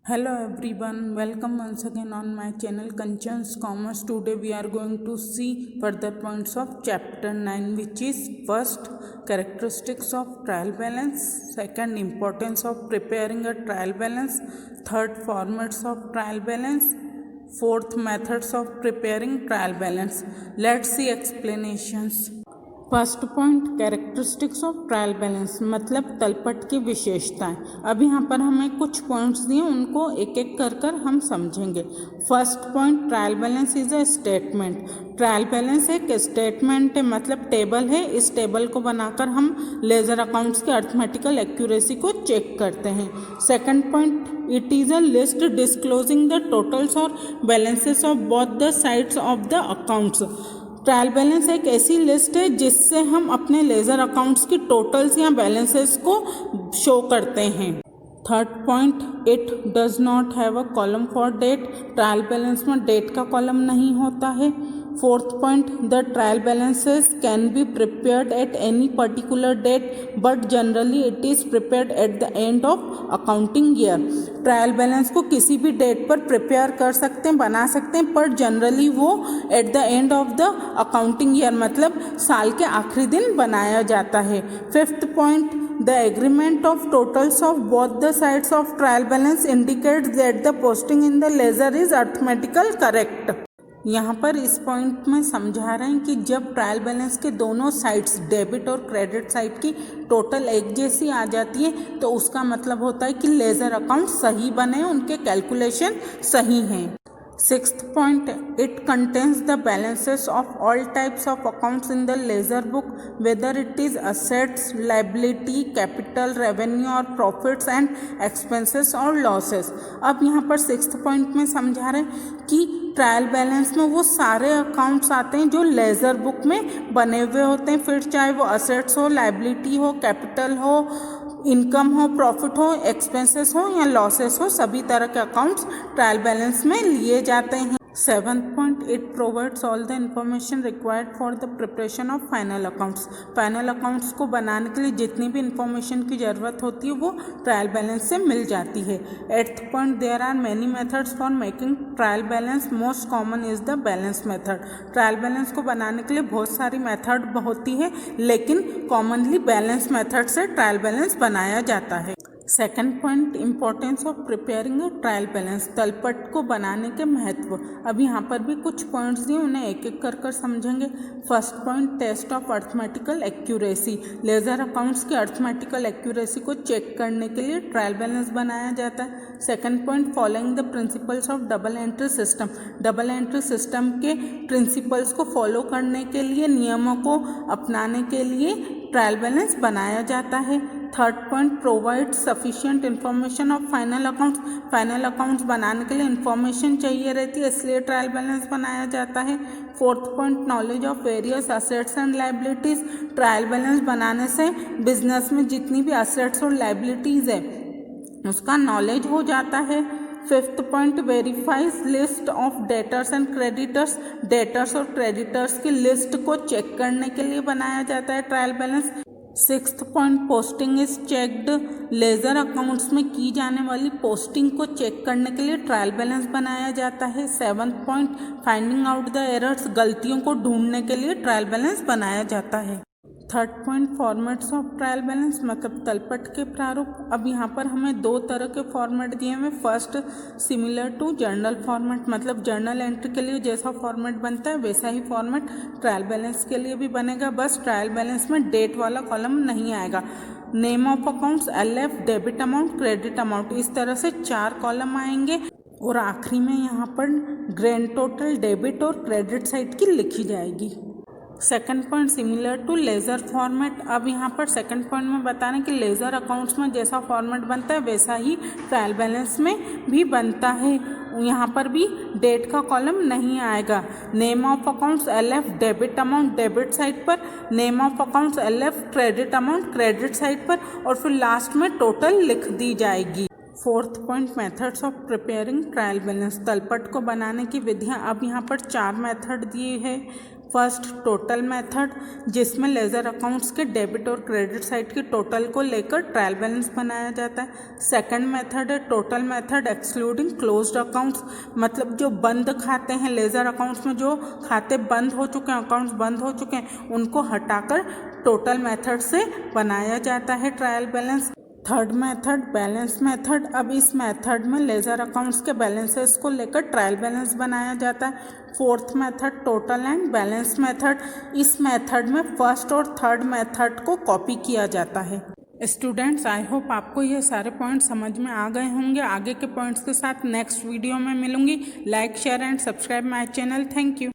Hello everyone, welcome once again on my channel Kanchan's Commerce. Today we are going to see further points of chapter 9, which is first, characteristics of trial balance, second, importance of preparing a trial balance, third, formats of trial balance, fourth, methods of preparing trial balance. Let's see explanations. First point characteristics of trial balance मतलब तलपट की विशेषताएं। अब यहाँ पर हमें कुछ points दिए, उनको एक एक कर हम समझेंगे। First point, trial balance is a statement. Trial balance एक स्टेटमेंट है, मतलब टेबल है। इस टेबल को बनाकर हम लेजर अकाउंट्स की अर्थमेटिकल एक्यूरेसी को चेक करते हैं। Second point, it is a list disclosing the totals और balances of both the sides of the accounts. Trial balance एक ऐसी लिस्ट है जिससे हम अपने लेजर अकाउंट्स की टोटल्स या बैलेंसेस को शो करते हैं। Third point, it does not have a column for date. Trial balance में डेट का कॉलम नहीं होता है। Fourth point, the trial balances can be prepared at any particular date but generally it is prepared at the end of accounting year. Trial balance को किसी भी date पर prepare कर सकते हैं, बना सकते हैं, पर जनरली वो at the end of the accounting year मतलब साल के आखिरी दिन बनाया जाता है। Fifth point, the agreement of totals of both the sides of trial balance indicates that the posting in the ledger is arithmetical correct. यहाँ पर इस पॉइंट में समझा रहे हैं कि जब ट्रायल बैलेंस के दोनों साइड्स डेबिट और क्रेडिट साइड की टोटल एक जैसी आ जाती है तो उसका मतलब होता है कि लेजर अकाउंट सही बने, उनके कैलकुलेशन सही हैं। Sixth point, it contains the balances of all types of accounts in the laser book whether it is assets, liability, capital, revenue और प्रॉफिट्स एंड एक्सपेंसेस और लॉसेस। अब यहाँ पर सिक्स्थ पॉइंट में समझा रहे हैं कि ट्रायल बैलेंस में वो सारे अकाउंट्स आते हैं जो लेजर बुक में बने हुए होते हैं, फिर चाहे वो असेट्स हो, लाइबिलिटी हो, कैपिटल हो, इनकम हो, प्रॉफिट हो, एक्सपेंसेस हो या लॉसेस हो, सभी तरह के अकाउंट्स ट्रायल बैलेंस में लिए जाते हैं। Seventh point, it provides all the information required for the preparation of final accounts. Final accounts को बनाने के लिए जितनी भी इंफॉर्मेशन की ज़रूरत होती है वो ट्रायल बैलेंस से मिल जाती है। Eighth point, there are many methods for making trial balance, most common is the balance method. Trial balance को बनाने के लिए बहुत सारी मेथड होती है, लेकिन कॉमनली बैलेंस मेथड से ट्रायल बैलेंस बनाया जाता है। Second point, importance of preparing a trial balance, तलपट को बनाने के महत्व। अब यहाँ पर भी कुछ पॉइंट्स दिए, उन्हें एक एक कर समझेंगे। First point, test of arithmetical accuracy. Ledger accounts की अर्थमेटिकल एक्यूरेसी को चेक करने के लिए ट्रायल बैलेंस बनाया जाता है। Second point, following the principles of double entry system. Double entry system के प्रिंसिपल्स को फॉलो करने के लिए, नियमों को अपनाने के लिए ट्रायल बैलेंस बनाया जाता है। Third point, provide sufficient information of final accounts. Final accounts बनाने के लिए इन्फॉर्मेशन चाहिए रहती है, इसलिए ट्रायल बैलेंस बनाया जाता है। Fourth point, knowledge of various assets and liabilities. Trial balance बनाने से बिजनेस में जितनी भी असेट्स और लाइबिलिटीज़ है उसका नॉलेज हो जाता है। Fifth point, verifies list of debtors and creditors. Debtors और क्रेडिटर्स की लिस्ट को चेक करने के लिए बनाया जाता है trial balance. Sixth point, posting is checked. Ledger accounts में की जाने वाली पोस्टिंग को चेक करने के लिए ट्रायल बैलेंस बनाया जाता है। Seventh point, finding out the errors. गलतियों को ढूंढने के लिए ट्रायल बैलेंस बनाया जाता है। Third point, formats of trial balance मतलब तलपट के प्रारूप। अब यहाँ पर हमें दो तरह के फॉर्मेट दिए हुए। First, similar to journal format मतलब जर्नल एंट्री के लिए जैसा फॉर्मेट बनता है वैसा ही फॉर्मेट ट्रायल बैलेंस के लिए भी बनेगा, बस ट्रायल बैलेंस में डेट वाला कॉलम नहीं आएगा। Name of accounts, LF, debit amount, credit amount, इस तरह से 4 कॉलम आएंगे और आखिरी में यहाँ पर ग्रैंड टोटल डेबिट और क्रेडिट साइड की लिखी जाएगी। Second point, similar to ledger format. अब यहाँ पर सेकंड पॉइंट में बता रहे हैं कि लेजर अकाउंट्स में जैसा फॉर्मेट बनता है वैसा ही ट्रायल बैलेंस में भी बनता है। यहाँ पर भी डेट का कॉलम नहीं आएगा। Name of accounts, LF, debit amount debit side पर, name of accounts, LF, credit amount credit side पर, और फिर लास्ट में टोटल लिख दी जाएगी। Fourth point, methods of preparing trial balance. तलपट को बनाने की विधियां। अब यहाँ पर 4 मेथड दिए हैं। फर्स्ट, टोटल मेथड, जिसमें लेजर अकाउंट्स के डेबिट और क्रेडिट साइड की टोटल को लेकर ट्रायल बैलेंस बनाया जाता है। सेकंड मेथड है total method excluding closed accounts, मतलब जो बंद खाते हैं लेजर अकाउंट्स में, जो खाते बंद हो चुके हैं, अकाउंट्स बंद हो चुके हैं, उनको हटाकर टोटल मेथड से बनाया जाता है trial balance. Third method balance method. अब इस मेथड में लेजर अकाउंट्स के बैलेंसेस को लेकर ट्रायल बैलेंस बनाया जाता है। Fourth method total and balance method. इस मेथड में फर्स्ट और थर्ड मेथड को कॉपी किया जाता है। स्टूडेंट्स, आई होप आपको ये सारे पॉइंट्स समझ में आ गए होंगे। आगे के पॉइंट्स के साथ नेक्स्ट वीडियो में मिलूंगी। Like, share and subscribe my channel. Thank you.